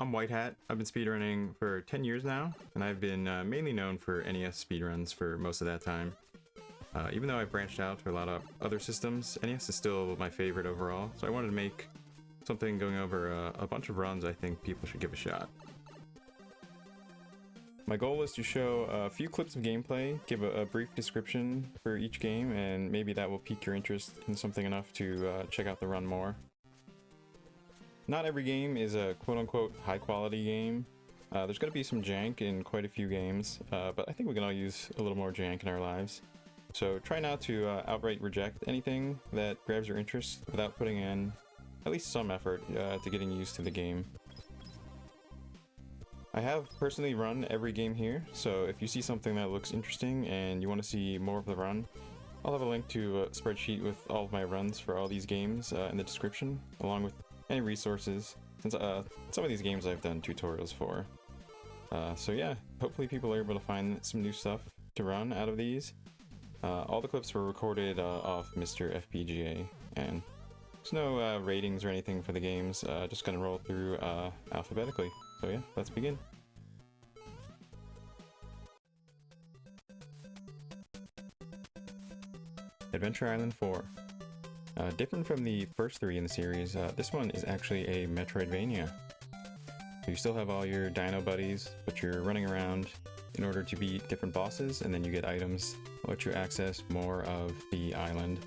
I'm White Hat. I've been speedrunning for 10 years now, and I've been mainly known for NES speedruns for most of that time. Even though I've branched out to a lot of other systems, NES is still my favorite overall, so I wanted to make something going over a bunch of runs I think people should give a shot. My goal is to show a few clips of gameplay, give a brief description for each game, and maybe that will pique your interest in something enough to check out the run more. Not every game is a quote-unquote high-quality game. There's going to be some jank in quite a few games, but I think we can all use a little more jank in our lives. So try not to outright reject anything that grabs your interest without putting in at least some effort to getting used to the game. I have personally run every game here, so if you see something that looks interesting and you want to see more of the run, I'll have a link to a spreadsheet with all of my runs for all these games in the description, along with any resources, since some of these games I've done tutorials for. So yeah, hopefully people are able to find some new stuff to run out of these. All the clips were recorded off Mr. FPGA, and there's no ratings or anything for the games, just gonna roll through alphabetically. So yeah, let's begin. Adventure Island 4. Different from the first three in the series, this one is actually a Metroidvania. You still have all your dino buddies, but you're running around in order to beat different bosses, and then you get items that let you access more of the island.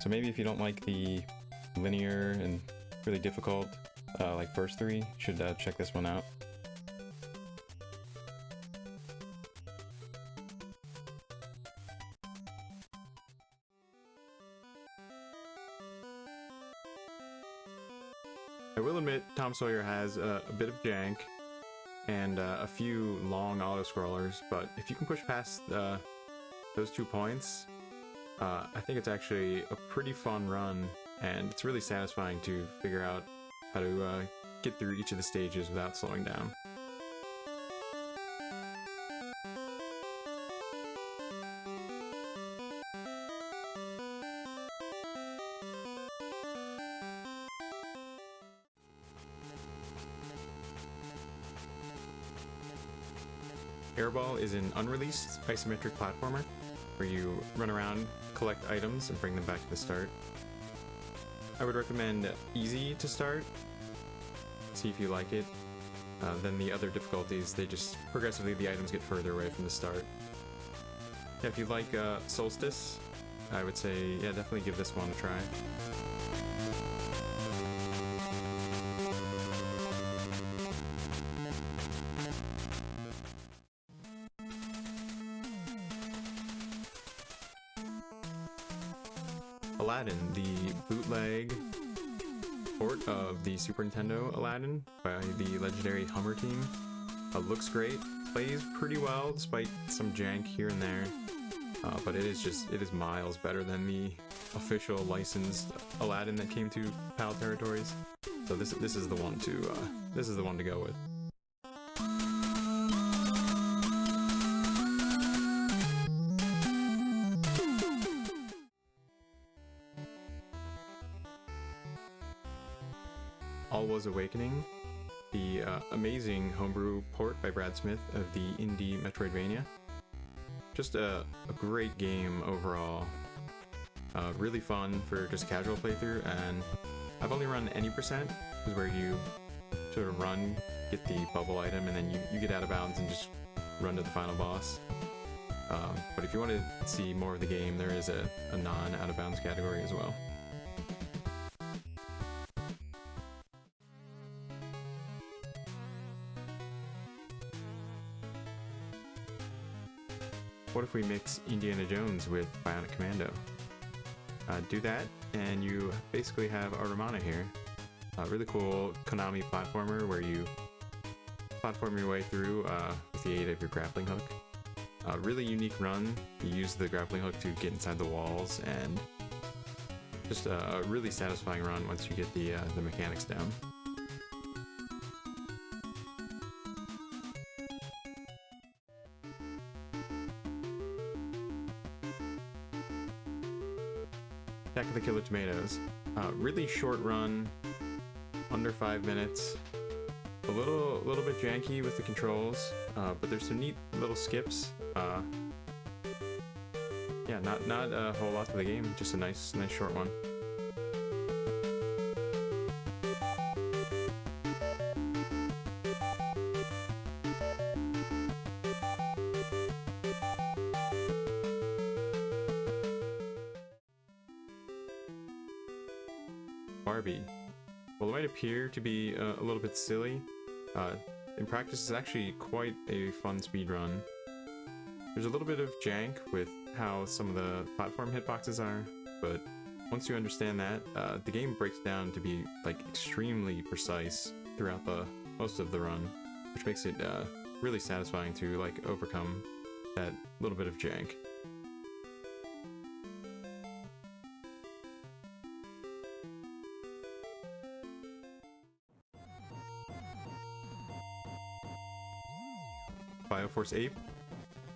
So maybe if you don't like the linear and really difficult like first three, you should check this one out. I will admit Tom Sawyer has a bit of jank and a few long auto-scrollers, but if you can push past those 2 points, I think it's actually a pretty fun run, and it's really satisfying to figure out how to get through each of the stages without slowing down. Airball is an unreleased isometric platformer where you run around, collect items, and bring them back to the start. I would recommend easy to start, see if you like it. Then the other difficulties, they just progressively the items get further away from the start. Yeah, if you like Solstice, I would say, yeah, definitely give this one a try. Aladdin, the bootleg port of the Super Nintendo Aladdin by the legendary Hummer team. Looks great, plays pretty well despite some jank here and there, but it is miles better than the official licensed Aladdin that came to PAL territories. So this is the one to go with. Alwa's Awakening, the amazing homebrew port by Brad Smith of the indie Metroidvania. Just a great game overall. Really fun for just casual playthrough, and I've only run any percent, is where you sort of run, get the bubble item, and then you get out of bounds and just run to the final boss. But if you want to see more of the game, there is a non-out of bounds category as well. What if we mix Indiana Jones with Bionic Commando? Do that, and you basically have Arumana here. A really cool Konami platformer where you platform your way through with the aid of your grappling hook. A really unique run. You use the grappling hook to get inside the walls, and just a really satisfying run once you get the mechanics down. Attack of the Killer Tomatoes. Really short run, under 5 minutes. A little bit janky with the controls, but there's some neat little skips. Yeah, not a whole lot to the game, just a nice short one. Barbie. Well, it might appear to be a little bit silly. In practice, it's actually quite a fun speedrun. There's a little bit of jank with how some of the platform hitboxes are, but once you understand that, the game breaks down to be like extremely precise throughout most of the run, which makes it really satisfying to like overcome that little bit of jank. Force Ape,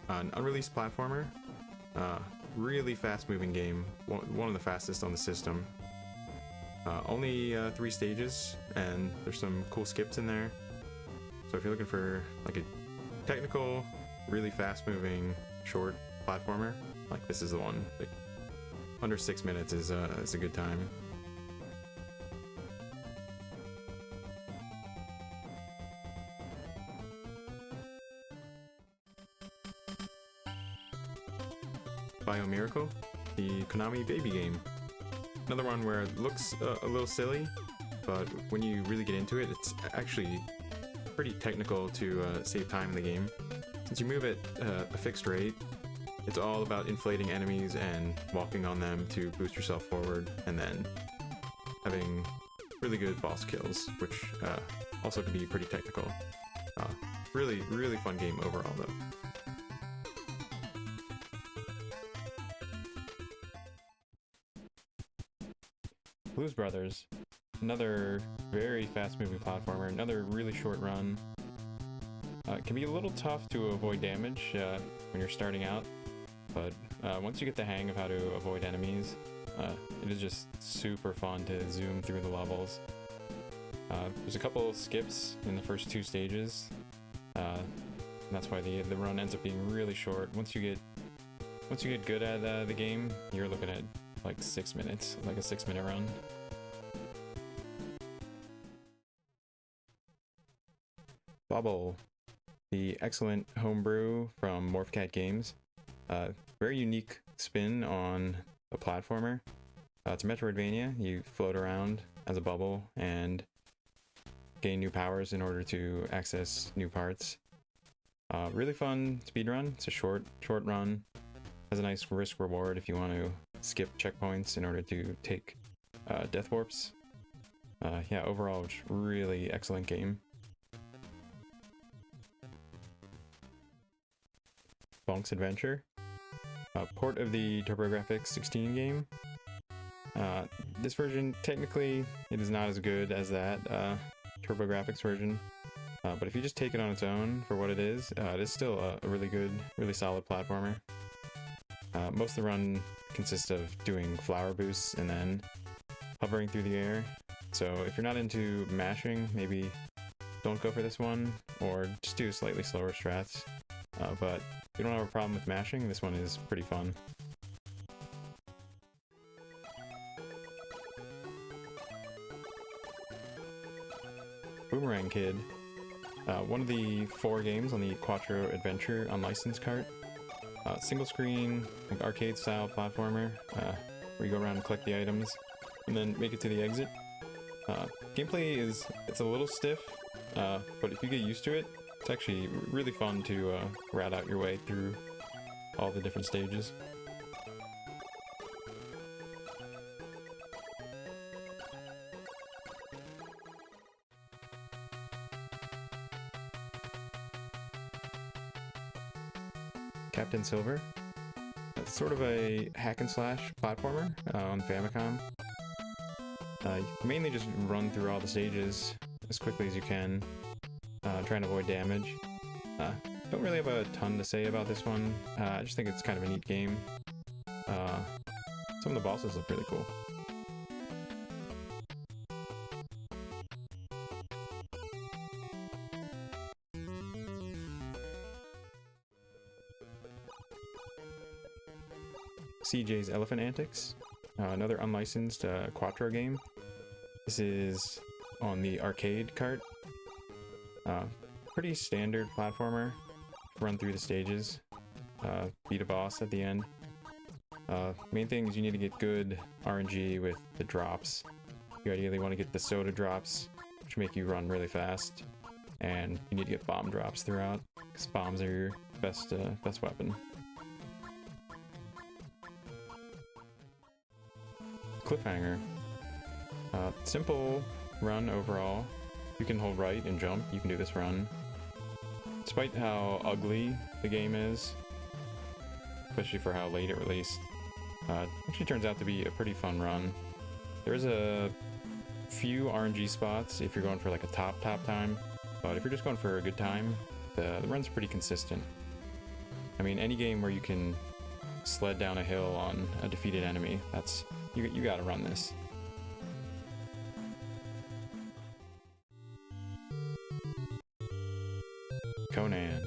an unreleased platformer, really fast-moving game, one of the fastest on the system. Only 3 stages, and there's some cool skips in there. So if you're looking for like a technical, really fast-moving, short platformer, like this is the one. Like, under 6 minutes is a good time. Miracle, the Konami baby game. Another one where it looks a little silly, but when you really get into it, it's actually pretty technical to save time in the game. Since you move at a fixed rate, it's all about inflating enemies and walking on them to boost yourself forward, and then having really good boss kills, which also can be pretty technical. Really fun game overall though. Blues Brothers, another very fast-moving platformer, another really short run. It can be a little tough to avoid damage when you're starting out, but once you get the hang of how to avoid enemies, it is just super fun to zoom through the levels. There's a couple skips in the first 2 stages, and that's why the run ends up being really short. Once you get good at the game, you're looking at like 6 minutes, like a 6-minute run. Bobl, the excellent homebrew from Morphcat Games. Very unique spin on a platformer. It's a Metroidvania. You float around as a bubble and gain new powers in order to access new parts. Really fun speedrun. It's a short run. Has a nice risk reward if you want to skip checkpoints in order to take death warps. Yeah, overall, it's really excellent game. Bonk's Adventure, a port of the TurboGrafx 16 game. This version, technically, it is not as good as that TurboGrafx version, but if you just take it on its own for what it is still a really good, really solid platformer. Most of the run consists of doing flower boosts and then hovering through the air. So if you're not into mashing, maybe don't go for this one, or just do slightly slower strats. But if you don't have a problem with mashing, this one is pretty fun. Boomerang Kid, one of the 4 games on the Quattro Adventure Unlicensed cart. Single screen, like arcade style platformer, where you go around and collect the items and then make it to the exit. Gameplay it's a little stiff, but if you get used to it, it's actually really fun to rat out your way through all the different stages. Captain Silver. It's sort of a hack and slash platformer on Famicom. You mainly just run through all the stages as quickly as you can, trying to avoid damage. Don't really have a ton to say about this one. I just think it's kind of a neat game. Some of the bosses look really cool. CJs Elephant Antics, another unlicensed Quattro game. This is on the arcade cart. Pretty standard platformer. Run through the stages, beat a boss at the end. Main thing is you need to get good RNG with the drops. You ideally want to get the soda drops, which make you run really fast, and you need to get bomb drops throughout, because bombs are your best weapon. Cliffhanger. Simple run overall. You can hold right and jump, you can do this run. Despite how ugly the game is, especially for how late it released, actually turns out to be a pretty fun run. There's a few RNG spots if you're going for like a top time, but if you're just going for a good time, the run's pretty consistent. I mean, any game where you can sled down a hill on a defeated enemy, that's you gotta run this. Conan.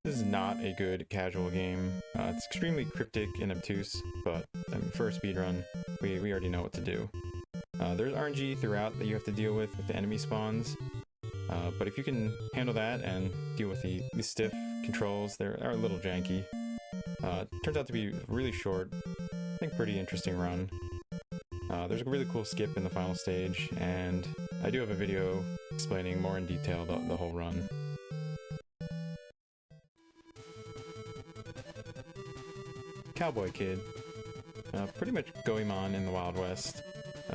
This is not a good casual game. It's extremely cryptic and obtuse, but I mean, for a speedrun, we already know what to do. There's RNG throughout that you have to deal with the enemy spawns, but if you can handle that and deal with the stiff controls, they are a little janky. Turns out to be really short, I think pretty interesting run. There's a really cool skip in the final stage, and I do have a video explaining more in detail the whole run. Cowboy Kid. Pretty much Goemon in the Wild West.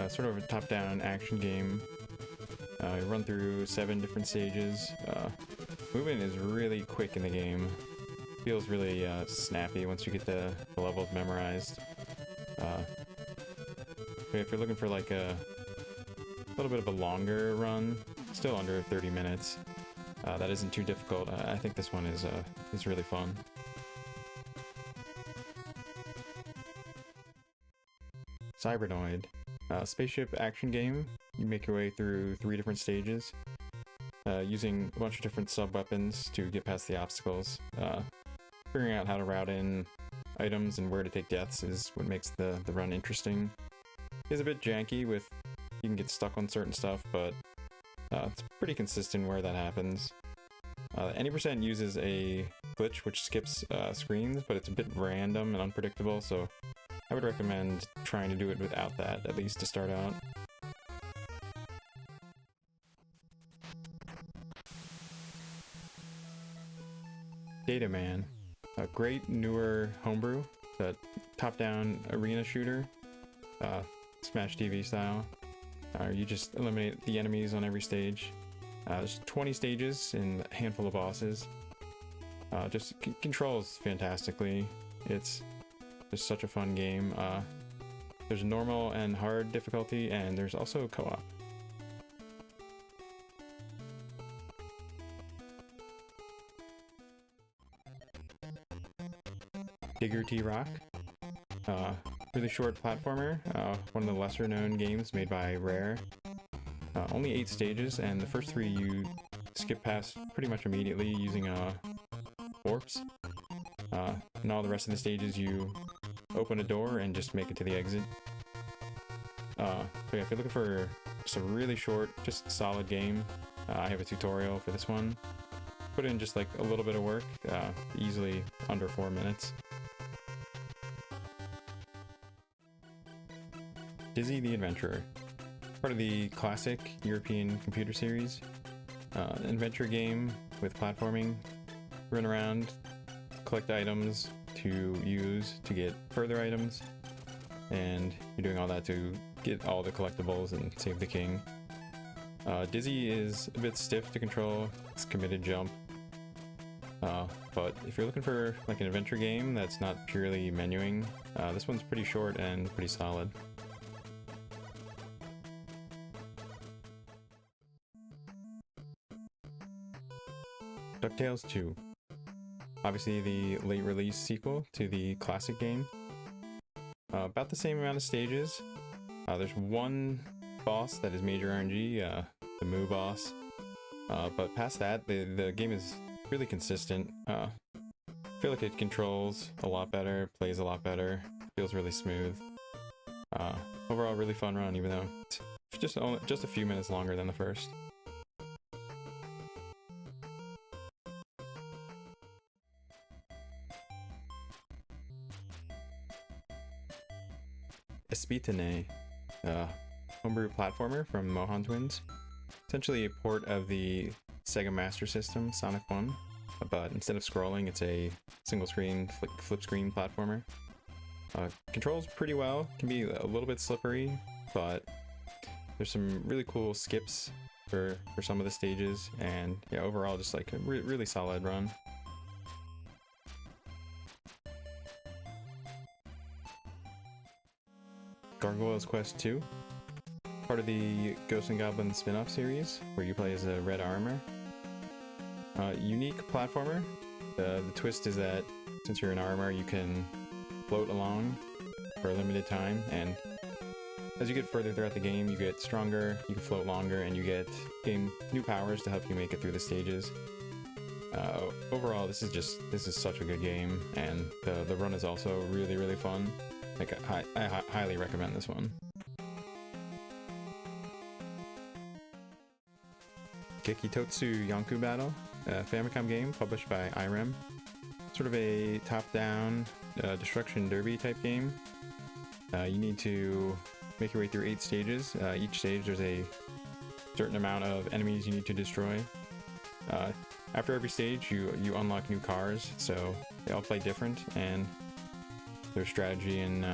Sort of a top-down action game. You run through 7 different stages. Movement is really quick in the game. Feels really snappy once you get the levels memorized. If you're looking for like a little bit of a longer run, still under 30 minutes, that isn't too difficult. I think this one is really fun. Cybernoid. Spaceship action game. You make your way through 3 different stages, using a bunch of different sub-weapons to get past the obstacles. Figuring out how to route in items and where to take deaths is what makes the run interesting. It's a bit janky with you can get stuck on certain stuff, but it's pretty consistent where that happens. Any% uses a glitch which skips screens, but it's a bit random and unpredictable, so I would recommend trying to do it without that, at least to start out. Data Man. A great newer homebrew. It's a top-down arena shooter. Smash TV style. You just eliminate the enemies on every stage. There's 20 stages and a handful of bosses. Just controls fantastically. It's just such a fun game. There's normal and hard difficulty, and there's also co-op. Digger T-Rock. Really short platformer, one of the lesser known games made by Rare. Only 8 stages, and the first 3 you skip past pretty much immediately using warps. And all the rest of the stages you open a door and just make it to the exit. So yeah, if you're looking for just a really short, just solid game, I have a tutorial for this one. Put in just like a little bit of work, easily under 4 minutes. Dizzy the Adventurer. Part of the classic European computer series. An adventure game with platforming. Run around, collect items to use to get further items, and you're doing all that to get all the collectibles and save the king. Dizzy is a bit stiff to control. It's committed jump. But if you're looking for like an adventure game that's not purely menuing, this one's pretty short and pretty solid. DuckTales 2. Obviously the late release sequel to the classic game. About the same amount of stages. There's one boss that is major RNG, the Moo boss. But past that, the game is really consistent. feel like it controls a lot better, plays a lot better, feels really smooth. Overall, really fun run, even though it's just a few minutes longer than the first. Espitene, homebrew platformer from Mohan Twins. Essentially a port of the Sega Master System Sonic 1, but instead of scrolling, it's a single screen, flip screen platformer. Controls pretty well, can be a little bit slippery, but there's some really cool skips for some of the stages, and yeah, overall just like a really solid run. Gargoyle's Quest 2, part of the Ghosts and Goblins spin-off series, where you play as a red armor. Unique platformer. The twist is that since you're an armor, you can float along for a limited time, and as you get further throughout the game, you get stronger, you can float longer, and you gain new powers to help you make it through the stages. Overall, this is such a good game, and the run is also really fun. Like, I highly recommend this one. Gekkitotsu Yonku Battle, a Famicom game published by Irem. Sort of a top-down destruction derby type game. You need to make your way through 8 stages. Each stage there's a certain amount of enemies you need to destroy. After every stage you unlock new cars, so they all play different, and their strategy and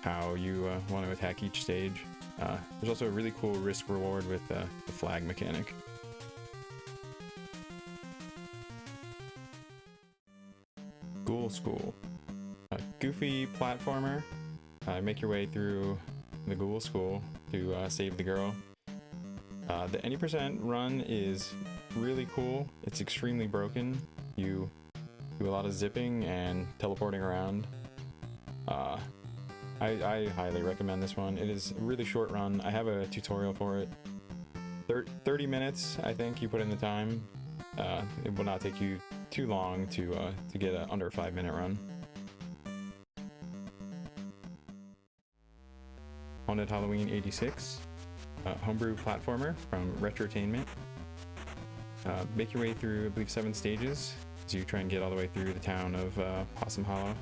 how you want to attack each stage. There's also a really cool risk reward with the flag mechanic. Ghoul School, a goofy platformer. Make your way through the Ghoul School to save the girl. The any % run is really cool. It's extremely broken. You do a lot of zipping and teleporting around. I highly recommend this one. It is a really short run. I have a tutorial for it. 30 minutes, I think, you put in the time. It will not take you too long to get an under 5-minute run. Haunted Halloween 86, homebrew platformer from Retrotainment. Make your way through, I believe, 7 stages as you try and get all the way through the town of Possum Hollow.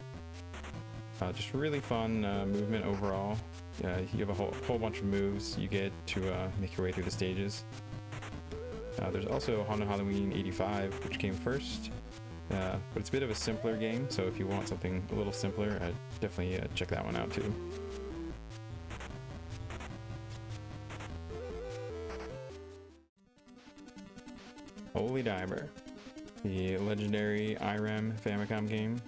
Just really fun movement overall. You have a whole bunch of moves you get to make your way through the stages. There's also Haunted Halloween 85, which came first, but it's a bit of a simpler game, so if you want something a little simpler, I'd definitely check that one out too. Holy Diver, the legendary Irem Famicom game.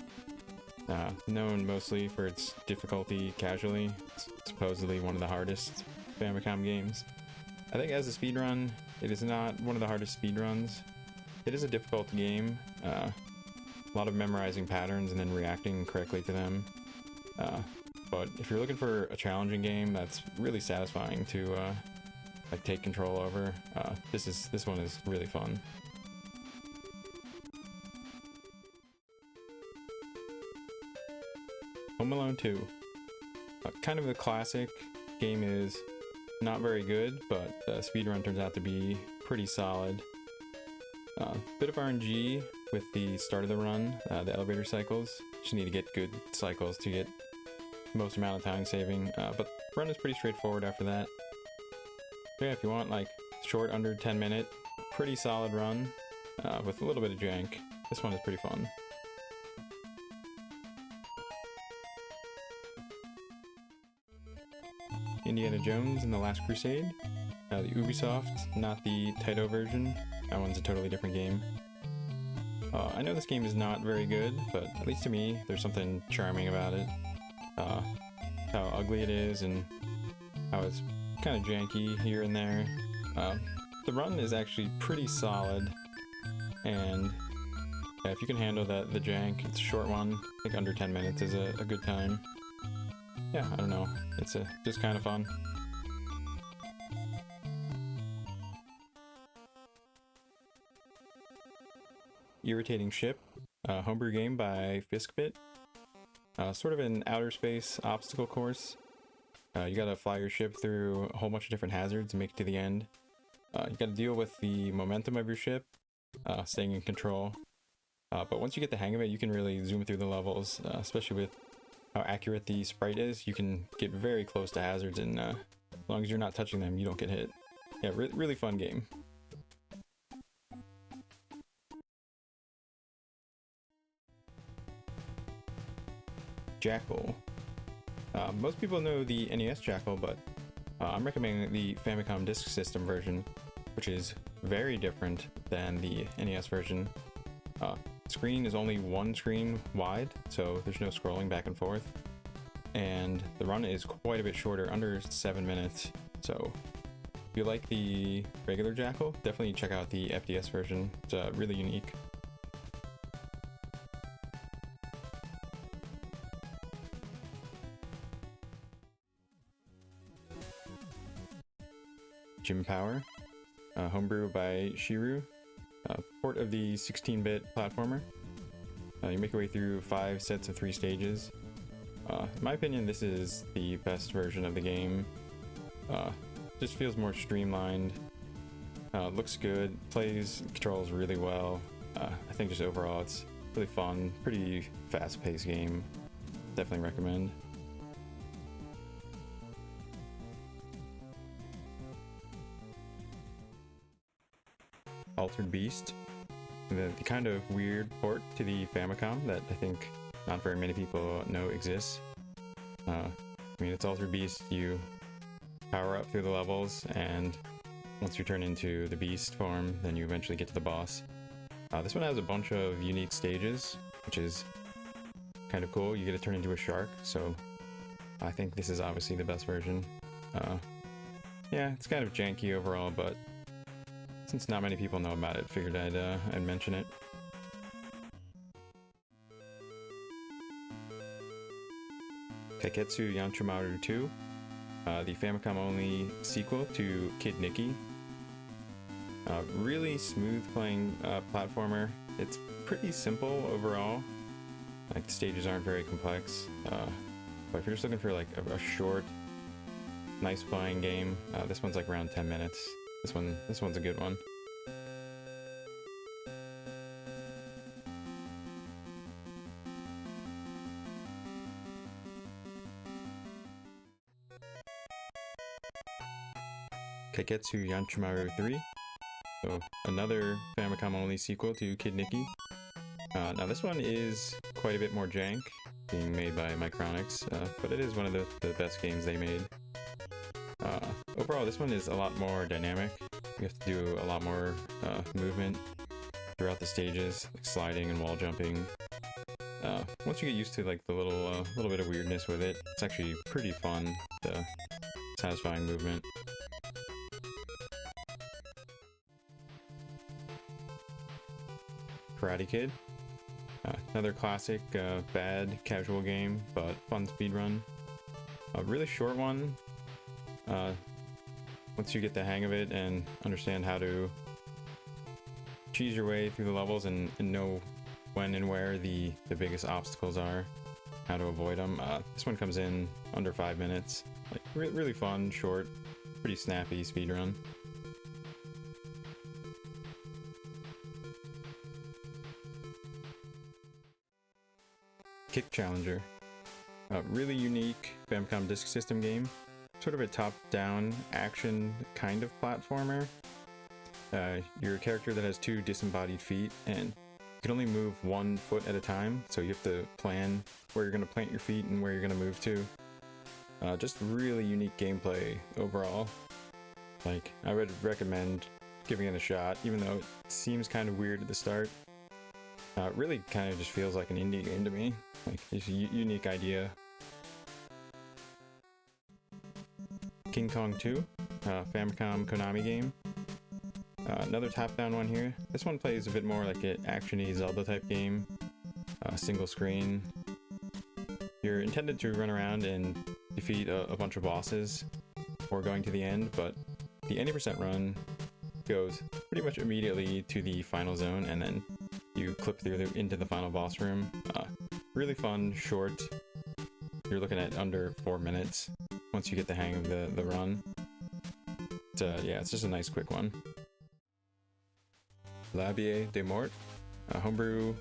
Known mostly for its difficulty casually. It's supposedly one of the hardest Famicom games. I think as a speedrun, it is not one of the hardest speedruns. It is a difficult game. A lot of memorizing patterns and then reacting correctly to them. But if you're looking for a challenging game that's really satisfying to like take control over, this one is really fun. Home Alone 2. Kind of a classic. Game is not very good, but the speedrun turns out to be pretty solid. Bit of RNG with the start of the run, the elevator cycles. Just need to get good cycles to get most amount of time saving, but the run is pretty straightforward after that. So yeah, if you want like short, under 10-minute, pretty solid run with a little bit of jank, this one is pretty fun. Indiana Jones and the Last Crusade, the Ubisoft, not the Taito version. That one's a totally different game. I know this game is not very good, but at least to me, there's something charming about it. How ugly it is and how it's kind of janky here and there. The run is actually pretty solid, and yeah, if you can handle the jank, it's a short one. I think under 10 minutes is a good time. Yeah, I don't know. It's just kind of fun. Irritating Ship, homebrew game by Fiskbit. Sort of an outer space obstacle course. You gotta fly your ship through a whole bunch of different hazards and make it to the end. You gotta deal with the momentum of your ship, staying in control. But once you get the hang of it, you can really zoom through the levels, especially with how accurate the sprite is. You can get very close to hazards, and as long as you're not touching them, you don't get hit. Yeah, really fun game. Jackal. Most people know the NES Jackal, but I'm recommending the Famicom Disk System version, which is very different than the NES version. Screen is only one screen wide, so there's no scrolling back and forth, and the run is quite a bit shorter, under 7 minutes. So if you like the regular Jackal, definitely check out the FDS version. It's really unique. Gym Power, homebrew by Shiru, port of the 16-bit platformer. You make your way through 5 sets of 3 stages. In my opinion, this is the best version of the game. Just feels more streamlined, looks good, plays, controls really well. I think just overall it's really fun, pretty fast-paced game. Definitely recommend. Altered Beast, the kind of weird port to the Famicom that I think not very many people know exists. I mean, it's Altered Beast. You power up through the levels, and once you turn into the beast form, then you eventually get to the boss. This one has a bunch of unique stages, which is kind of cool. You get to turn into a shark, so I think this is obviously the best version. Yeah, it's kind of janky overall, but since not many people know about it, figured I'd mention it. Kaiketsu Yanchamaru 2, the Famicom-only sequel to Kid Niki. Really smooth playing platformer. It's pretty simple overall. Like, the stages aren't very complex. But if you're just looking for like a short, nice playing game, this one's like around 10 minutes. This one's a good one. Kaiketsu Yanchamaru 3, so another Famicom-only sequel to Kid Niki. Now this one is quite a bit more jank, being made by Micronix, but it is one of the best games they made. Overall, this one is a lot more dynamic. You have to do a lot more movement throughout the stages, like sliding and wall jumping. Once you get used to like the little bit of weirdness with it, it's actually pretty fun, the satisfying movement. Karate Kid, another classic, bad casual game, but fun speedrun. A really short one. Once you get the hang of it and understand how to cheese your way through the levels and know when and where the biggest obstacles are, how to avoid them, this one comes in under 5 minutes. Like, really fun, short, pretty snappy speedrun. Kick Challenger, a really unique Famicom Disk System game. Sort of a top-down action kind of platformer. You're a character that has 2 disembodied feet, and you can only move 1 foot at a time, so you have to plan where you're going to plant your feet and where you're going to move to. Just really unique gameplay overall. Like, I would recommend giving it a shot, even though it seems kind of weird at the start. It really kind of just feels like an indie game to me. Like, it's a unique idea. King Kong 2, Famicom Konami game. Another top-down one here. This one plays a bit more like an action-y Zelda type game. Single screen. You're intended to run around and defeat a bunch of bosses before going to the end, but the 80% run goes pretty much immediately to the final zone, and then you clip through into the final boss room. Really fun, short. You're looking at under 4 minutes once you get the hang of the run. Yeah, it's just a nice quick one. Labie de Mort, a homebrew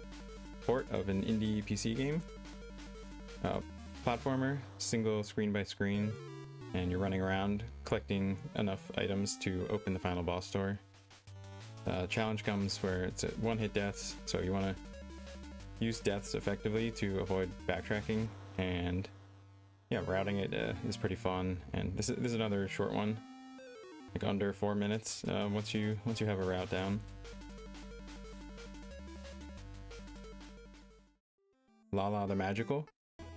port of an indie PC game. Platformer, single screen by screen, and you're running around collecting enough items to open the final boss door. Challenge comes where it's at one-hit deaths, so you want to use deaths effectively to avoid backtracking, and yeah, routing it is pretty fun. And this is another short one, like under 4 minutes once you have a route down. Lala The Magical,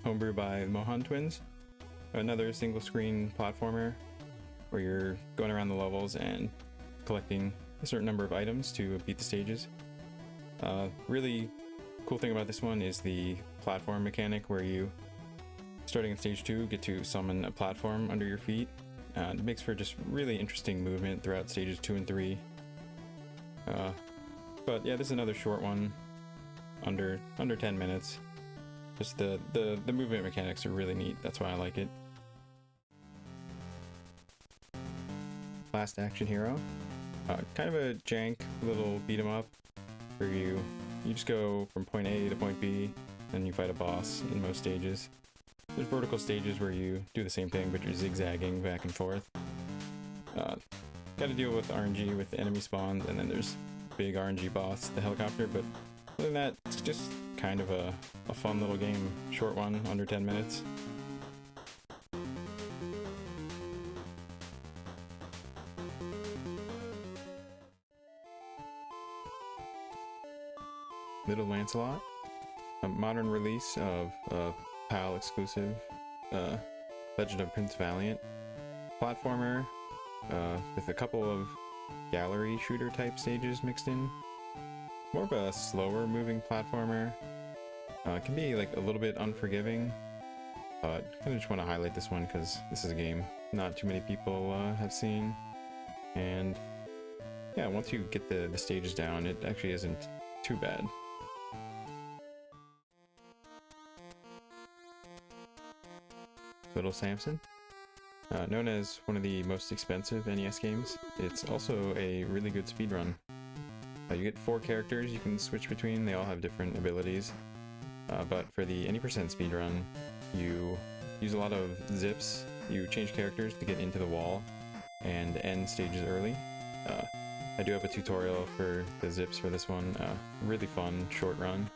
homebrew by Mohan Twins, another single screen platformer where you're going around the levels and collecting a certain number of items to beat the stages. Really cool thing about this one is the platform mechanic, where you, starting in stage 2, get to summon a platform under your feet. It makes for just really interesting movement throughout stages 2 and 3. But yeah, this is another short one, under 10 minutes. Just the movement mechanics are really neat. That's why I like it. Last Action Hero, kind of a jank little beat 'em up where you just go from point A to point B and you fight a boss in most stages. There's vertical stages where you do the same thing, but you're zigzagging back and forth. Got to deal with RNG with enemy spawns, and then there's big RNG boss, the helicopter. But other than that, it's just kind of a fun little game. Short one, under 10 minutes. Little Lancelot, a modern release of PAL exclusive Legend of Prince Valiant platformer with a couple of gallery shooter type stages mixed in. More of a slower moving platformer. Can be like a little bit unforgiving, but I kind of just want to highlight this one because this is a game not too many people have seen, and yeah, once you get the stages down, it actually isn't too bad. Little Samson, known as one of the most expensive NES games, it's also a really good speedrun. You get 4 characters you can switch between. They all have different abilities, but for the any percent speedrun, you use a lot of zips. You change characters to get into the wall and end stages early. I do have a tutorial for the zips for this one. Really fun, short run.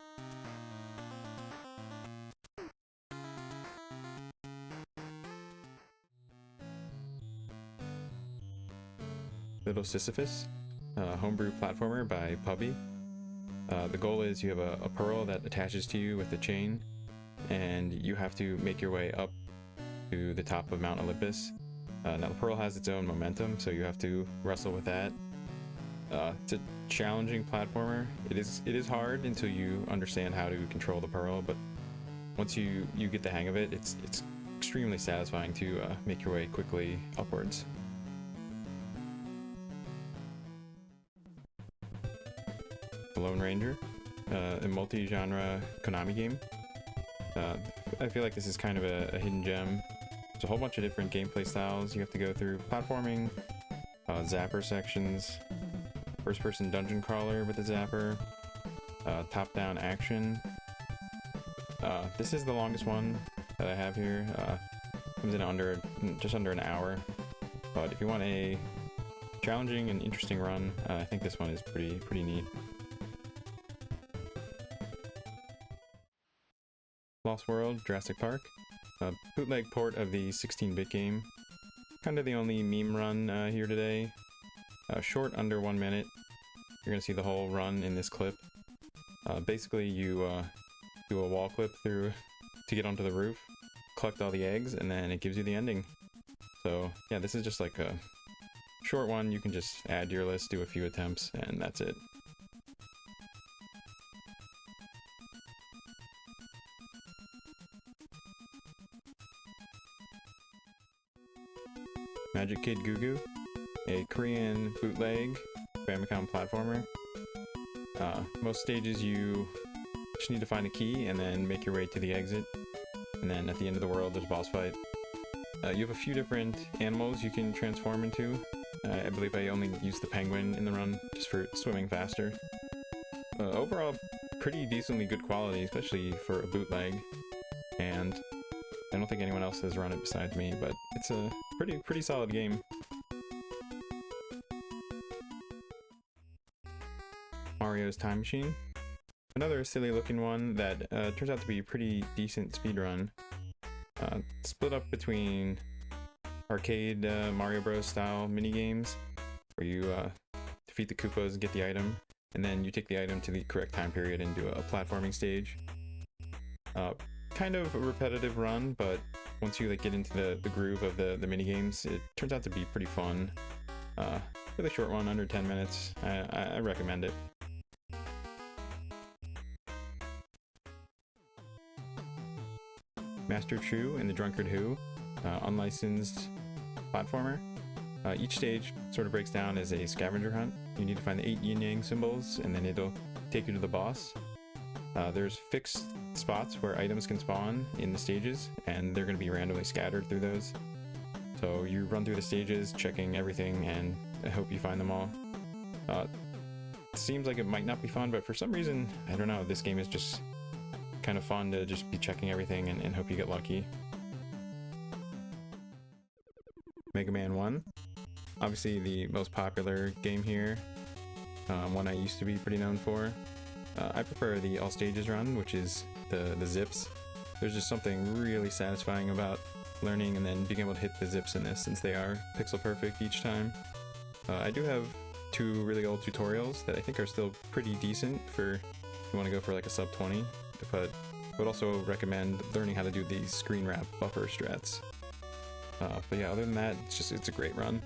Little Sisyphus, homebrew platformer by Puppy. The goal is you have a pearl that attaches to you with a chain, and you have to make your way up to the top of Mount Olympus. Now the pearl has its own momentum, so you have to wrestle with that. It's a challenging platformer. It is hard until you understand how to control the pearl, but once you get the hang of it, it's extremely satisfying to make your way quickly upwards. Lone Ranger, a multi-genre Konami game. I feel like this is kind of a hidden gem. There's a whole bunch of different gameplay styles you have to go through. Platforming, zapper sections, first-person dungeon crawler with a zapper, top-down action. This is the longest one that I have here. Comes in just under an hour. But if you want a challenging and interesting run, I think this one is pretty neat. Lost World, Jurassic Park, a bootleg port of the 16-bit game. Kind of the only meme run here today. Short, under 1 minute. You're gonna see the whole run in this clip. Basically, you do a wall clip through to get onto the roof, collect all the eggs, and then it gives you the ending. So yeah, this is just like a short one. You can just add to your list, do a few attempts, and that's it. Magic Kid Goo Goo, a Korean bootleg Famicom platformer. Most stages you just need to find a key and then make your way to the exit. And then at the end of the world, there's a boss fight. You have a few different animals you can transform into. I believe I only used the penguin in the run just for swimming faster. Overall, pretty decently good quality, especially for a bootleg. And I don't think anyone else has run it besides me, but it's a pretty solid game. Mario's Time Machine. Another silly looking one that turns out to be a pretty decent speedrun. Split up between arcade Mario Bros style minigames where you defeat the Koopas and get the item, and then you take the item to the correct time period and do a platforming stage. Kind of a repetitive run, but once you get into the groove of the minigames, it turns out to be pretty fun. Really short one, under 10 minutes. I recommend it. Master Chu and the Drunkard Who, unlicensed platformer. Each stage sort of breaks down as a scavenger hunt. You need to find the 8 yin-yang symbols, and then it'll take you to the boss. There's fixed spots where items can spawn in the stages, and they're going to be randomly scattered through those. So you run through the stages, checking everything, and I hope you find them all. It seems like it might not be fun, but for some reason, I don't know, this game is just kind of fun to just be checking everything and hope you get lucky. Mega Man 1. Obviously the most popular game here. One I used to be pretty known for. I prefer the all stages run, which is the zips. There's just something really satisfying about learning and then being able to hit the zips in this, since they are pixel perfect each time. I do have 2 really old tutorials that I think are still pretty decent for if you want to go for like a sub 20, but I would also recommend learning how to do these screen wrap buffer strats. But yeah, other than that, it's a great run.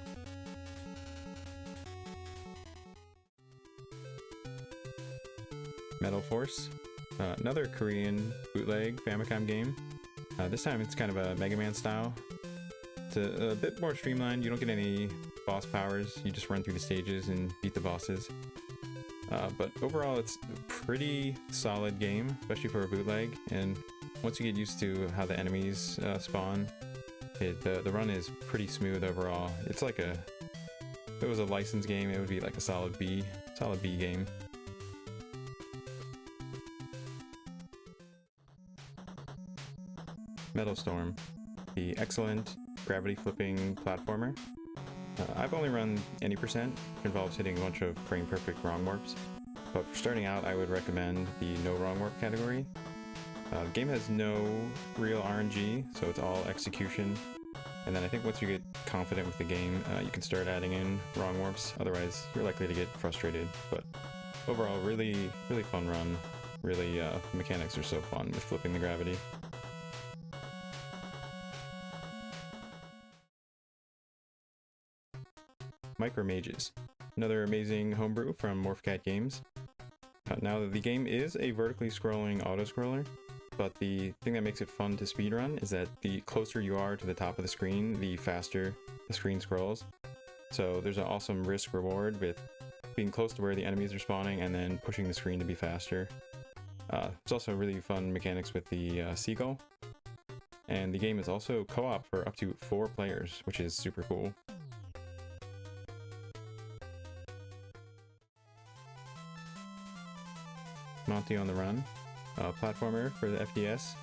Metal Force, another Korean bootleg Famicom game. This time it's kind of a Mega Man style. It's a bit more streamlined. You don't get any boss powers. You just run through the stages and beat the bosses. But overall, it's a pretty solid game, especially for a bootleg. And once you get used to how the enemies spawn, the run is pretty smooth overall. It's like if it was a licensed game, it would be like a solid B game. Metal Storm, the excellent gravity flipping platformer. I've only run any percent. It involves hitting a bunch of frame perfect wrong warps, but for starting out I would recommend the no wrong warp category. The game has no real RNG, so it's all execution, and then I think once you get confident with the game, you can start adding in wrong warps. Otherwise you're likely to get frustrated, but overall really fun run. Really the mechanics are so fun with flipping the gravity. Micro Mages, another amazing homebrew from Morphcat Games. Now the game is a vertically scrolling auto-scroller, but the thing that makes it fun to speedrun is that the closer you are to the top of the screen, the faster the screen scrolls. So there's an awesome risk reward with being close to where the enemies are spawning and then pushing the screen to be faster. It's also really fun mechanics with the seagull. And the game is also co-op for up to 4 players, which is super cool. Monty on the Run, platformer for the FDS.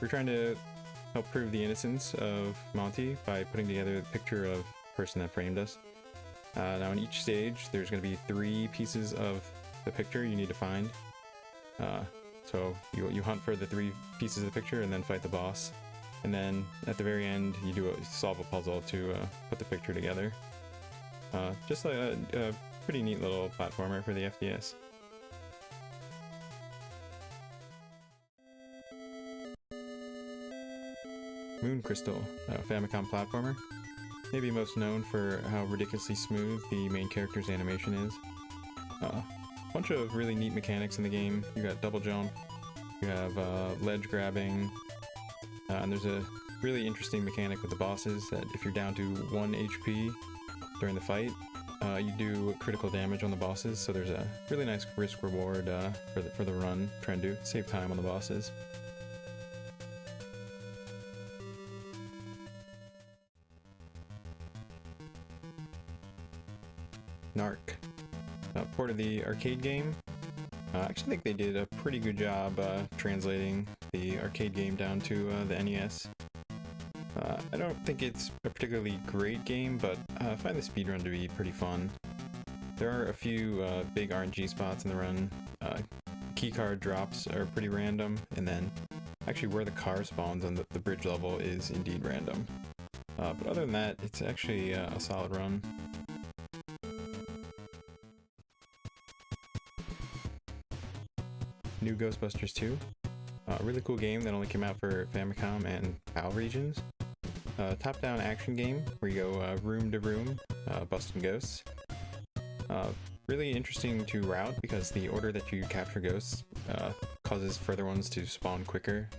We're trying to help prove the innocence of Monty by putting together the picture of the person that framed us. Now in each stage there's going to be 3 pieces of the picture you need to find. So you hunt for the 3 pieces of the picture and then fight the boss. And then at the very end you solve a puzzle to put the picture together. Just like a pretty neat little platformer for the FDS. Moon Crystal, a Famicom platformer. Maybe most known for how ridiculously smooth the main character's animation is. Bunch of really neat mechanics in the game. You got double jump, you have ledge grabbing, and there's a really interesting mechanic with the bosses that if you're down to 1 HP during the fight, you do critical damage on the bosses, so there's a really nice risk reward for the run, trying to save time on the bosses. Narc, port of the arcade game. I actually think they did a pretty good job translating the arcade game down to the NES. I don't think it's a particularly great game, but I find the speedrun to be pretty fun. There are a few big RNG spots in the run. Keycard drops are pretty random, and then actually where the car spawns on the bridge level is indeed random. But other than that, it's actually a solid run. New Ghostbusters 2. A really cool game that only came out for Famicom and PAL regions. Top-down action game where you go room to room, busting ghosts. Really interesting to route because the order that you capture ghosts causes further ones to spawn quicker.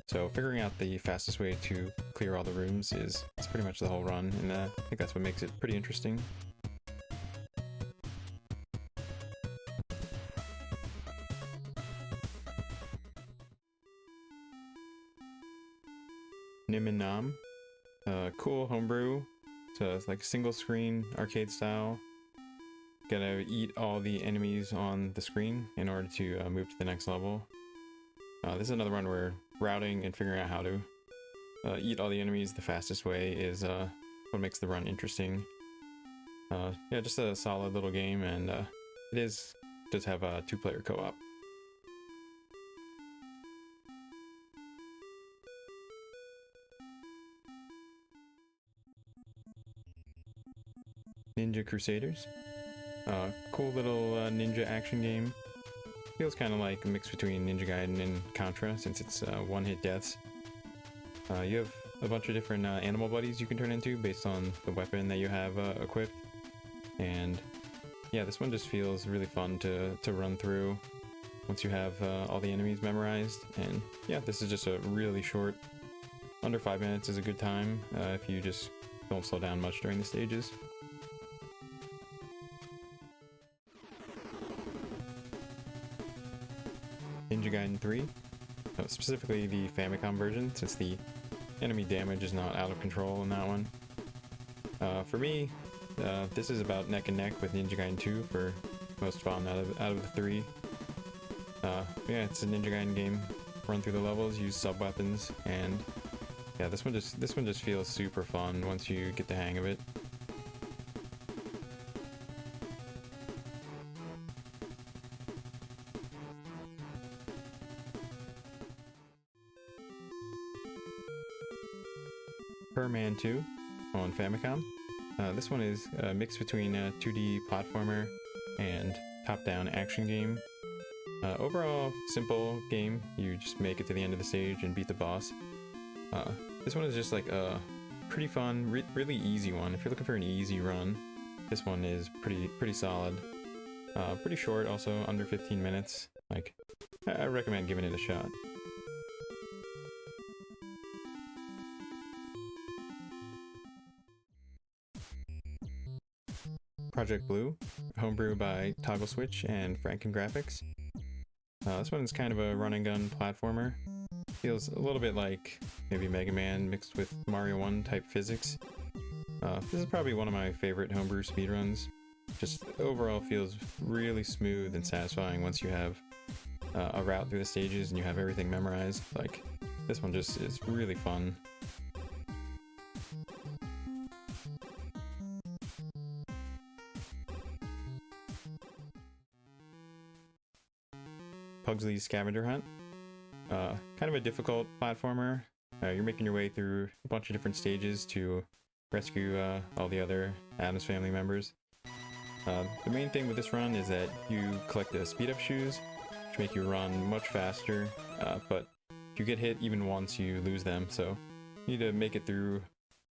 So figuring out the fastest way to clear all the rooms is pretty much the whole run, and I think that's what makes it pretty interesting. Nim and Nam. Cool homebrew. So it's like single screen arcade style. Gotta eat all the enemies on the screen in order to move to the next level. This is another one where routing and figuring out how to eat all the enemies the fastest way is what makes the run interesting. Yeah, just a solid little game, and does have a 2-player co-op. Ninja Crusaders. Cool little ninja action game. Feels kind of like a mix between Ninja Gaiden and Contra, since it's one-hit deaths. You have a bunch of different animal buddies you can turn into based on the weapon that you have equipped. And yeah, this one just feels really fun to run through once you have all the enemies memorized. And yeah, this is just a really short, under 5 minutes is a good time if you just don't slow down much during the stages. Ninja Gaiden 3, specifically the Famicom version, since the enemy damage is not out of control in that one. For me, this is about neck and neck with Ninja Gaiden 2 for most fun out of the three. Yeah, it's a Ninja Gaiden game. Run through the levels, use sub weapons, and yeah, this one just feels super fun once you get the hang of it. Man 2 on Famicom. This one is a mix between a 2D platformer and top-down action game. Overall, simple game. You just make it to the end of the stage and beat the boss. This one is just like a pretty fun, really easy one. If you're looking for an easy run, this one is pretty solid. Pretty short, also under 15 minutes. Like, I recommend giving it a shot. Project Blue, homebrew by Toggle Switch and Franken Graphics. This one is kind of a run and gun platformer. Feels a little bit like maybe Mega Man mixed with Mario 1 type physics. This is probably one of my favorite homebrew speedruns. Just overall feels really smooth and satisfying once you have a route through the stages and you have everything memorized. Like, this one just is really fun. Pugsley's Scavenger Hunt. Kind of a difficult platformer. You're making your way through a bunch of different stages to rescue all the other Addams Family members. The main thing with this run is that you collect the speed up shoes, which make you run much faster, but if you get hit even once, you lose them, so you need to make it through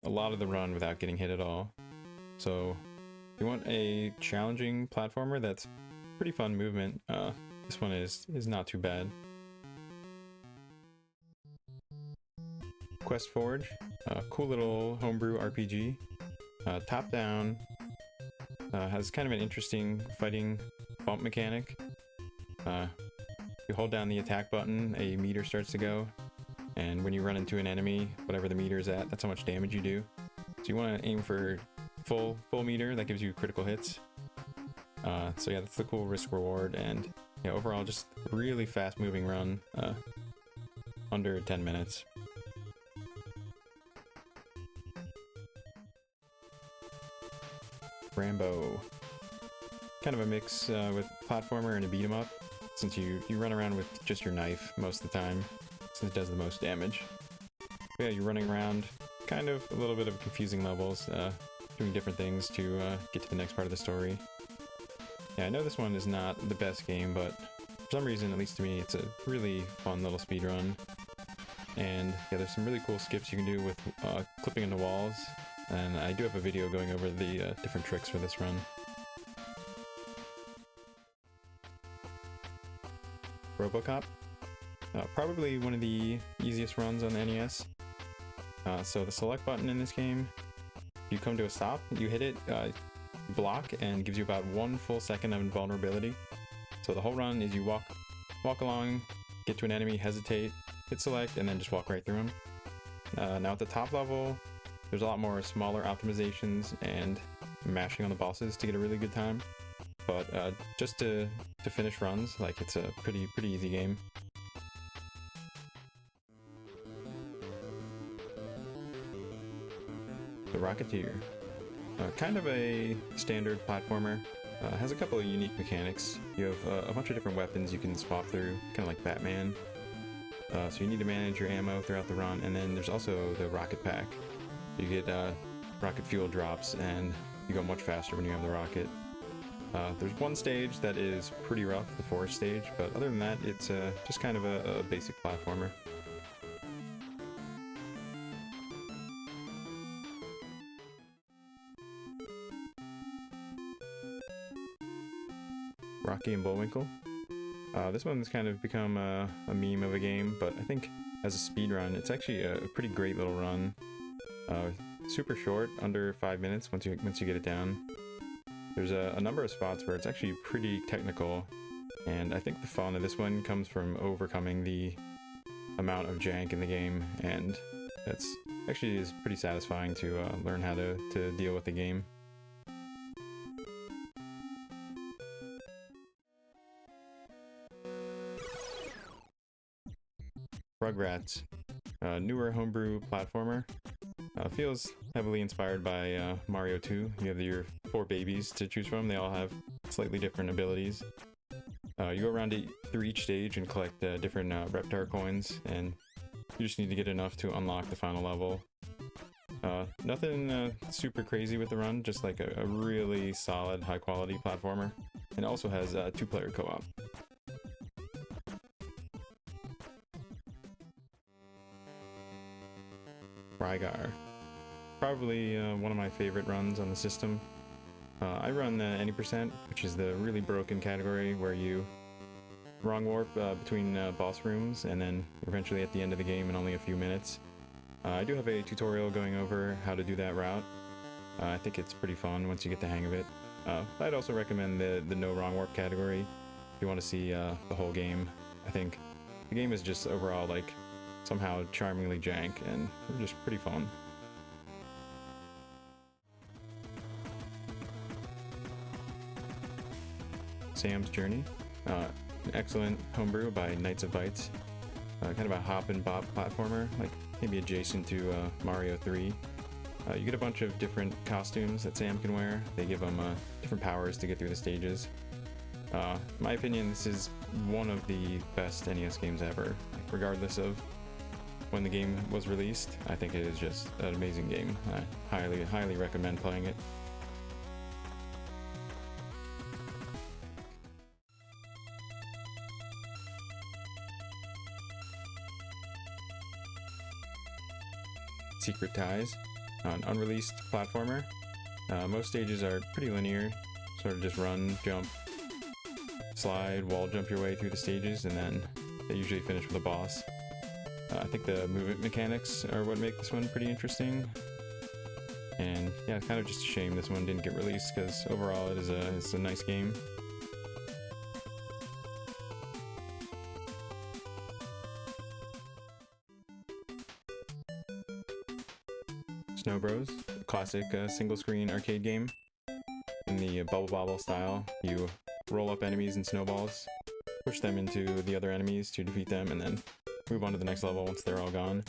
a lot of the run without getting hit at all. So if you want a challenging platformer that's pretty fun movement, this one is not too bad. Quest Forge, cool little homebrew RPG, top down, Has kind of an interesting fighting bump mechanic. You hold down the attack button, a meter starts to go, and when you run into an enemy, whatever the meter is at, that's how much damage you do. So you want to aim for full meter, that gives you critical hits. So yeah, that's the cool risk reward, and yeah, overall just really fast moving run, under 10 minutes. Rambo. Kind of a mix with platformer and a beat 'em up, since you run around with just your knife most of the time, since it does the most damage. But yeah, you're running around, kind of a little bit of confusing levels, doing different things to get to the next part of the story. Yeah, I know this one is not the best game, but for some reason, at least to me, it's a really fun little speedrun. And yeah, there's some really cool skips you can do with clipping into walls, and I do have a video going over the different tricks for this run. RoboCop. Probably one of the easiest runs on the NES. So the select button in this game, you come to a stop, you hit it, block, and gives you about 1 full second of invulnerability. So the whole run is you walk along, get to an enemy, hesitate, hit select, and then just walk right through them. Now at the top level, there's a lot more smaller optimizations and mashing on the bosses to get a really good time. But just to finish runs, like, it's a pretty easy game. The Rocketeer. Kind of a standard platformer. Has a couple of unique mechanics. You have a bunch of different weapons you can swap through, kind of like Batman. So you need to manage your ammo throughout the run, and then there's also the rocket pack. You get rocket fuel drops, and you go much faster when you have the rocket. There's one stage that is pretty rough, the forest stage, but other than that, it's just kind of a basic platformer. Rocky and Bullwinkle. This one's kind of become a meme of a game, but I think as a speed run, it's actually a pretty great little run. Super short, under 5 minutes once you get it down. There's a number of spots where it's actually pretty technical, and I think the fun of this one comes from overcoming the amount of jank in the game, and it's actually is pretty satisfying to learn how to deal with the game. Rugrats, newer homebrew platformer. Feels heavily inspired by Mario 2. You have your 4 babies to choose from. They all have slightly different abilities. You go around through each stage and collect different Reptar coins, and you just need to get enough to unlock the final level. Nothing super crazy with the run, just like a really solid, high-quality platformer. And it also has 2-player co-op. Rygar. Probably one of my favorite runs on the system. I run the any %, which is the really broken category where you wrong warp between boss rooms, and then eventually at the end of the game in only a few minutes. I do have a tutorial going over how to do that route. I think it's pretty fun once you get the hang of it. I'd also recommend the no wrong warp category if you want to see the whole game. I think the game is just overall like somehow charmingly jank and just pretty fun. Sam's Journey, an excellent homebrew by Knights of Bites. Kind of a hop and bop platformer, like maybe adjacent to Mario 3. You get a bunch of different costumes that Sam can wear. They give him different powers to get through the stages. In my opinion, this is one of the best NES games ever, regardless of when the game was released. I think it is just an amazing game. I highly recommend playing it. Secret Ties, an unreleased platformer. Most stages are pretty linear, sort of just run, jump, slide, wall jump your way through the stages, and then they usually finish with a boss. I think the movement mechanics are what make this one pretty interesting. And yeah, it's kind of just a shame this one didn't get released, because overall it's a nice game. Snow Bros, classic single screen arcade game. In the Bobl style, you roll up enemies in snowballs, push them into the other enemies to defeat them, and then move on to the next level once they're all gone.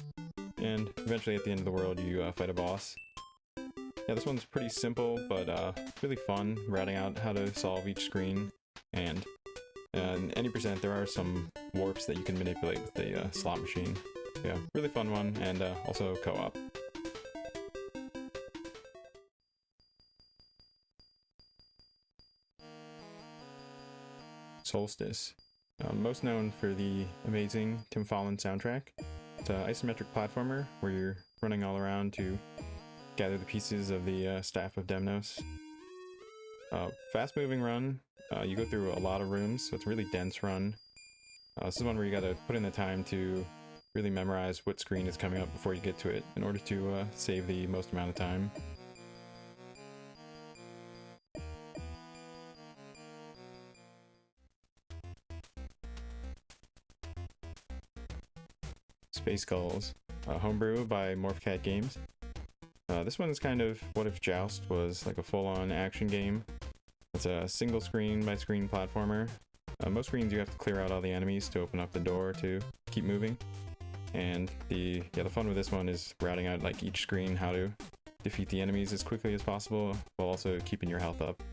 And eventually at the end of the world you fight a boss. Yeah, this one's pretty simple, but really fun, routing out how to solve each screen. And in any percent, there are some warps that you can manipulate with the slot machine. Yeah, really fun one, and also co-op. Solstice. Most known for the amazing Tim Follin soundtrack. It's an isometric platformer where you're running all around to gather the pieces of the Staff of Demnos. Fast-moving run. You go through a lot of rooms, so it's a really dense run. This is one where you gotta put in the time to really memorize what screen is coming up before you get to it in order to save the most amount of time. Space Skulls, homebrew by Morphcat Games. This one's kind of what if Joust was like a full-on action game. It's a single screen by screen platformer. Most screens you have to clear out all the enemies to open up the door to keep moving. And the fun with this one is routing out like each screen how to defeat the enemies as quickly as possible while also keeping your health up.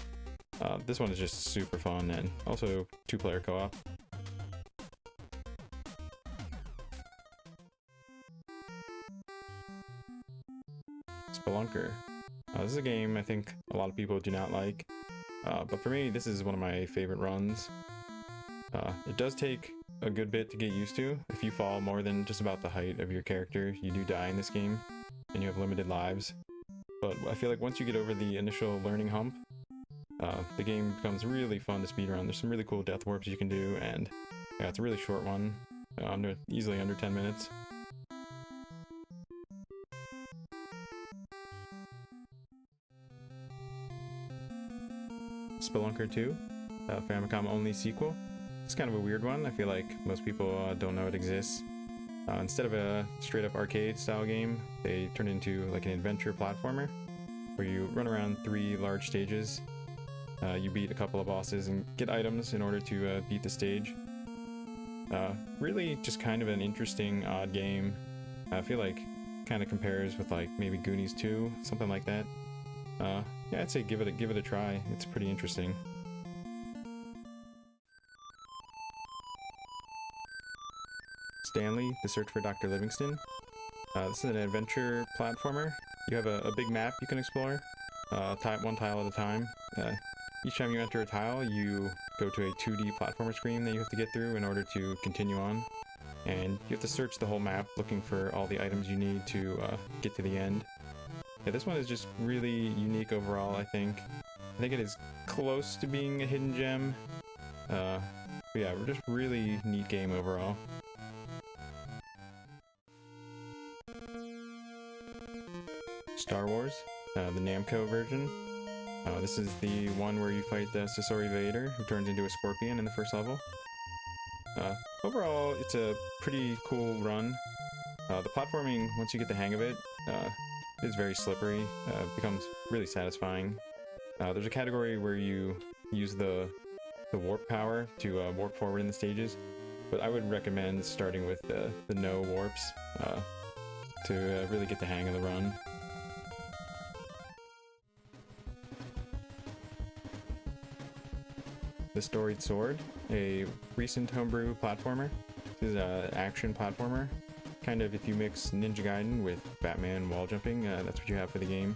This one is just super fun, and also 2-player co-op. Spelunker. This is a game I think a lot of people do not like, but for me this is one of my favorite runs. It does take a good bit to get used to. If you fall more than just about the height of your character, you do die in this game, and you have limited lives. But I feel like once you get over the initial learning hump, the game becomes really fun to speedrun. There's some really cool death warps you can do, and yeah, it's a really short one, easily under 10 minutes. Spelunker 2, Famicom only sequel. It's kind of a weird one. I feel like most people don't know it exists. Instead of a straight up arcade style game, they turn it into like an adventure platformer where you run around 3 large stages. You beat a couple of bosses and get items in order to beat the stage. Really just kind of an interesting, odd game. I feel like kind of compares with like maybe Goonies 2, something like that. Yeah, I'd say give it a try. It's pretty interesting. Stanley, The Search for Dr. Livingston. This is an adventure platformer. You have a big map you can explore, one tile at a time. Each time you enter a tile, you go to a 2D platformer screen that you have to get through in order to continue on. And you have to search the whole map looking for all the items you need to get to the end. Yeah, this one is just really unique overall, I think. I think it is close to being a hidden gem. But yeah, we're just really neat game overall. Star Wars, the Namco version. This is the one where you fight the Sasori Vader, who turns into a scorpion in the first level. Overall, it's a pretty cool run. The platforming, once you get the hang of it, is very slippery. Becomes really satisfying. There's a category where you use the warp power to warp forward in the stages, but I would recommend starting with the no warps to really get the hang of the run. The Storied Sword, a recent homebrew platformer. This is an action platformer. Kind of if you mix Ninja Gaiden with Batman wall jumping, that's what you have for the game.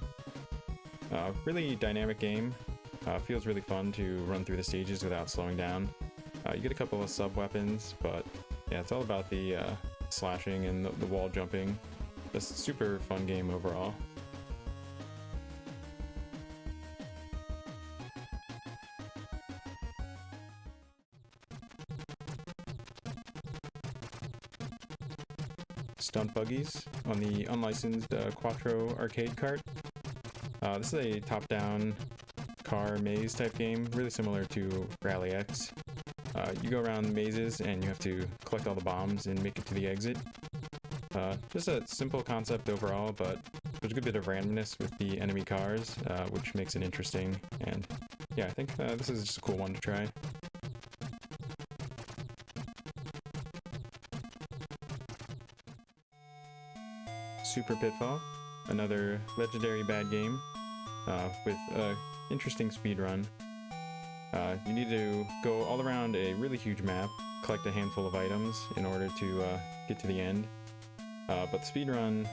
Really dynamic game. Feels really fun to run through the stages without slowing down. You get a couple of sub-weapons, but yeah, it's all about the slashing and the wall jumping. It's a super fun game overall. Stunt buggies on the unlicensed Quattro arcade cart. This is a top-down car maze type game, really similar to Rally X. You go around mazes and you have to collect all the bombs and make it to the exit. Just a simple concept overall, but there's a good bit of randomness with the enemy cars, which makes it interesting. And yeah, I think this is just a cool one to try. Super Pitfall, another legendary bad game with an interesting speedrun. You need to go all around a really huge map, collect a handful of items in order to get to the end. But the speedrun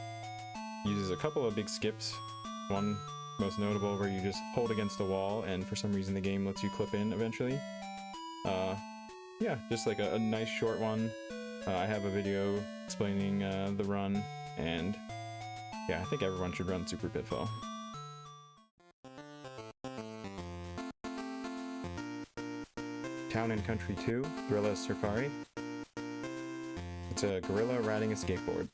uses a couple of big skips. One most notable where you just hold against a wall and for some reason the game lets you clip in eventually. Yeah, just like a nice short one. I have a video explaining the run, and yeah, I think everyone should run Super Pitfall. Town and Country 2, Gorilla Safari. It's a gorilla riding a skateboard.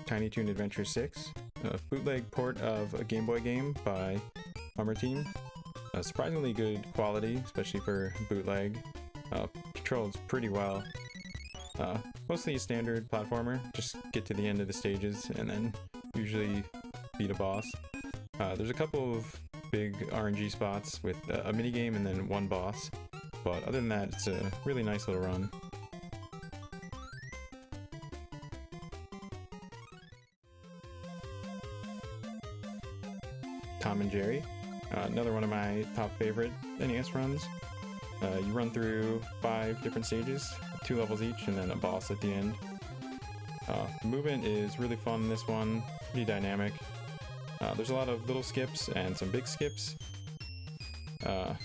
Tiny Toon Adventure 6, a bootleg port of a Game Boy game by Hummer Team. Surprisingly good quality, especially for bootleg. Controls pretty well. Mostly a standard platformer, just get to the end of the stages and then usually beat a boss. There's a couple of big RNG spots with a minigame and then one boss, but other than that, it's a really nice little run. Tom and Jerry, another one of my top favorite NES runs. You run through 5 different stages, 2 levels each, and then a boss at the end. Movement is really fun in this one, pretty dynamic. There's a lot of little skips and some big skips. I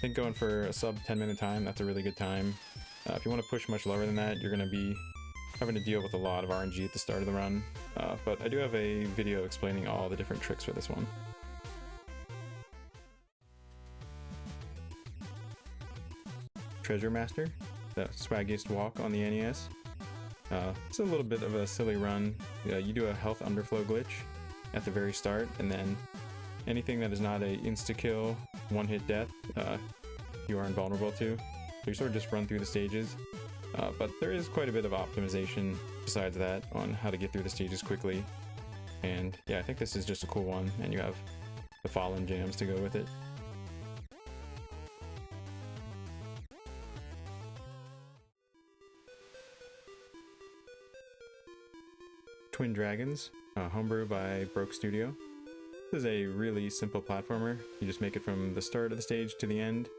think going for a sub 10-minute time, that's a really good time. If you want to push much lower than that, you're going to be having to deal with a lot of RNG at the start of the run. But I do have a video explaining all the different tricks for this one. Treasure Master, the swaggiest walk on the NES. It's a little bit of a silly run. You do a health underflow glitch at the very start, and then anything that is not a insta-kill, one-hit death, you are invulnerable to. So you sort of just run through the stages. But there is quite a bit of optimization besides that on how to get through the stages quickly. And yeah, I think this is just a cool one, and you have the Fallen jams to go with it. Twin Dragons, homebrew by Broke Studio. This is a really simple platformer. You just make it from the start of the stage to the end.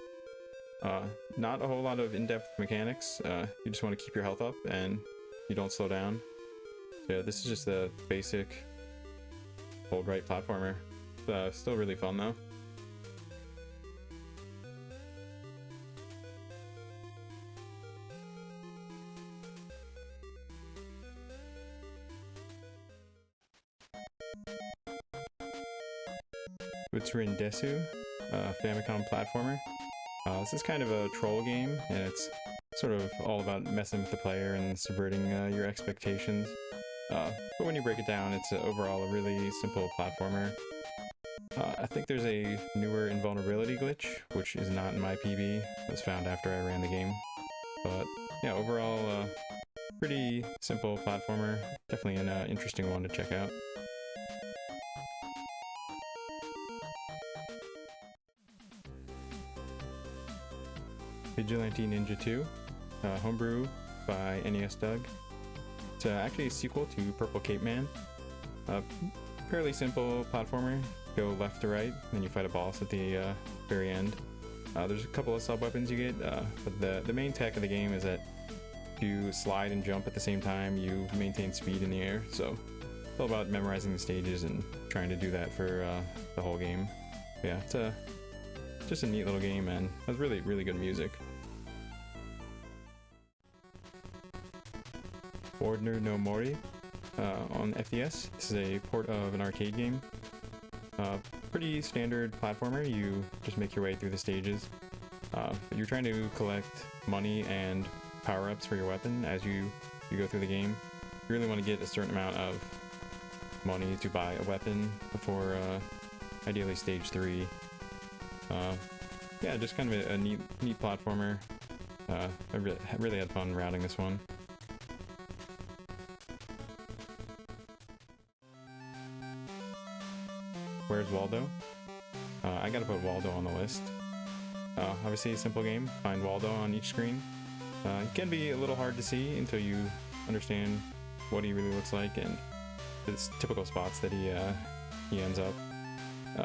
Not a whole lot of in-depth mechanics. You just want to keep your health up and you don't slow down. So yeah, this is just a basic hold right platformer. Still really fun though. Utsurin Desu, Famicom platformer. This is kind of a troll game, and it's sort of all about messing with the player and subverting your expectations. But when you break it down, it's overall a really simple platformer. I think there's a newer invulnerability glitch, which is not in my PB. It was found after I ran the game. But yeah, overall, pretty simple platformer. Definitely an interesting one to check out. Vigilante Ninja 2, homebrew by NES Doug. It's actually a sequel to Purple Cape Man. Fairly simple platformer. Go left to right, then you fight a boss at the very end. There's a couple of sub-weapons you get, but the main tech of the game is that if you slide and jump at the same time, you maintain speed in the air. So it's all about memorizing the stages and trying to do that for the whole game. Yeah, it's just a neat little game, and has really, really good music. Ordner no Mori on FDS. This is a port of an arcade game. Pretty standard platformer. You just make your way through the stages. You're trying to collect money and power-ups for your weapon as you go through the game. You really want to get a certain amount of money to buy a weapon before ideally stage 3. Yeah, just kind of a neat platformer. I really had fun routing this one. Where's Waldo? I gotta put Waldo on the list. Obviously a simple game, find Waldo on each screen. It can be a little hard to see until you understand what he really looks like and the typical spots that he ends up.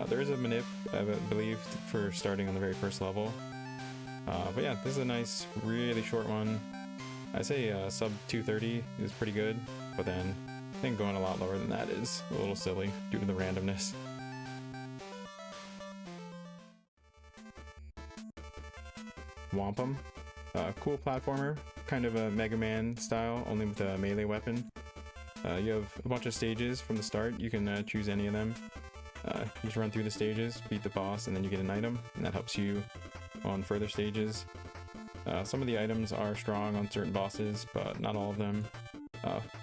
There is a manip, I believe, for starting on the very first level. But yeah, this is a nice, really short one. I say sub 230 is pretty good, but then I think going a lot lower than that is a little silly due to the randomness. Wampum. Cool platformer, kind of a Mega Man style, only with a melee weapon. You have a bunch of stages from the start. You can choose any of them. You just run through the stages, beat the boss, and then you get an item, and that helps you on further stages. Some of the items are strong on certain bosses, but not all of them.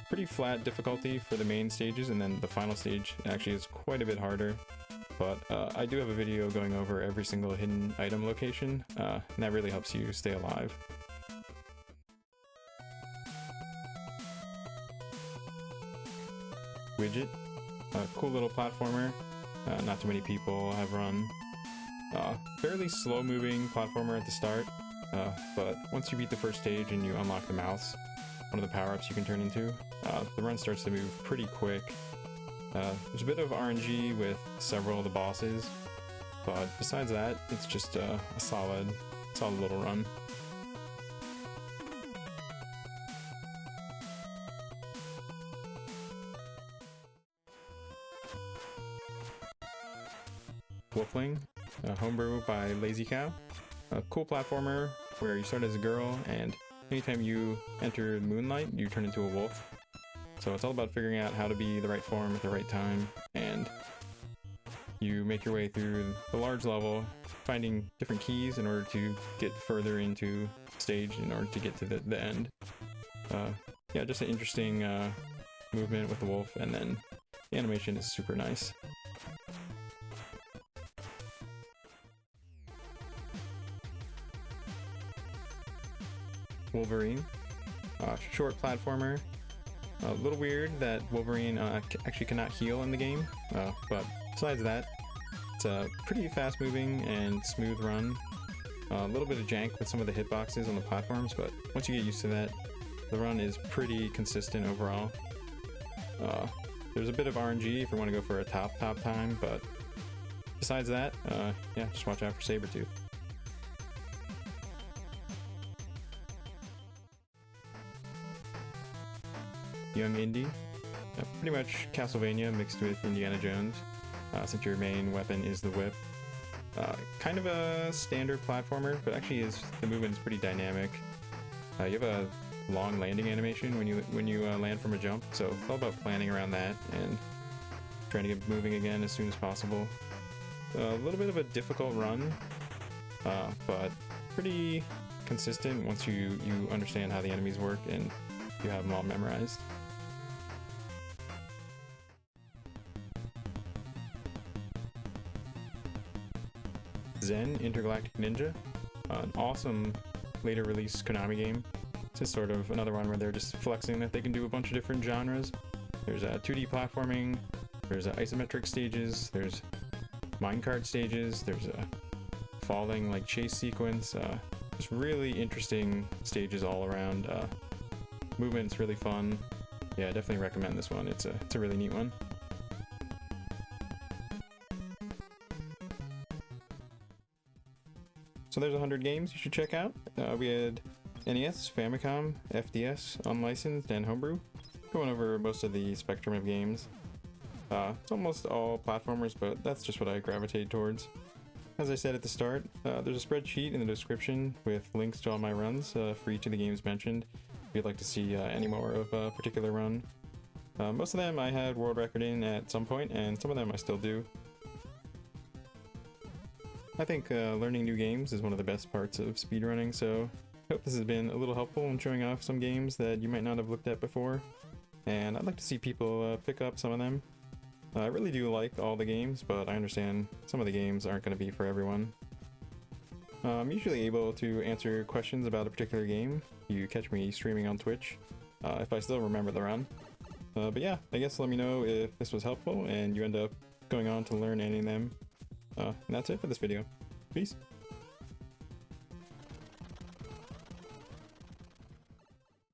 Pretty flat difficulty for the main stages, and then the final stage actually is quite a bit harder. But I do have a video going over every single hidden item location, and that really helps you stay alive. Widget, a cool little platformer, not too many people have run. Fairly slow moving platformer at the start, but once you beat the first stage and you unlock the mouse, one of the power-ups you can turn into, the run starts to move pretty quick. There's a bit of RNG with several of the bosses, but besides that, it's just a solid little run. Wolfling, homebrew by Lazy Cow. A cool platformer where you start as a girl, and anytime you enter moonlight, you turn into a wolf. So it's all about figuring out how to be the right form at the right time, and you make your way through the large level, finding different keys in order to get further into the stage in order to get to the end. Yeah, just an interesting movement with the wolf, and then the animation is super nice. Wolverine, short platformer. A little weird that Wolverine actually cannot heal in the game, but besides that, it's a pretty fast moving and smooth run. A little bit of jank with some of the hitboxes on the platforms, but once you get used to that, the run is pretty consistent overall. There's a bit of RNG if you want to go for a top time, but besides that, yeah, just watch out for Sabretooth. Young Indie, pretty much Castlevania mixed with Indiana Jones, since your main weapon is the whip. Kind of a standard platformer, but actually the movement is pretty dynamic. You have a long landing animation when you land from a jump, so it's all about planning around that and trying to get moving again as soon as possible. A little bit of a difficult run, but pretty consistent once you understand how the enemies work and you have them all memorized. Zen Intergalactic Ninja, an awesome later release Konami game. This is sort of another one where they're just flexing that they can do a bunch of different genres. There's 2D platforming, there's isometric stages, there's minecart stages, there's a falling like chase sequence. Just really interesting stages all around. Movement's really fun. Yeah, I definitely recommend this one. It's a really neat one. So there's 100 games you should check out. We had NES, Famicom, FDS, unlicensed, and homebrew, going over most of the spectrum of games. It's almost all platformers, but that's just what I gravitate towards. As I said at the start, there's a spreadsheet in the description with links to all my runs for each of the games mentioned, if you'd like to see any more of a particular run. Most of them I had world record in at some point, and some of them I still do. I think learning new games is one of the best parts of speedrunning, so I hope this has been a little helpful in showing off some games that you might not have looked at before, and I'd like to see people pick up some of them. I really do like all the games, but I understand some of the games aren't going to be for everyone. I'm usually able to answer questions about a particular game. You catch me streaming on Twitch, if I still remember the run. But yeah, I guess let me know if this was helpful and you end up going on to learn any of them. And that's it for this video. Peace.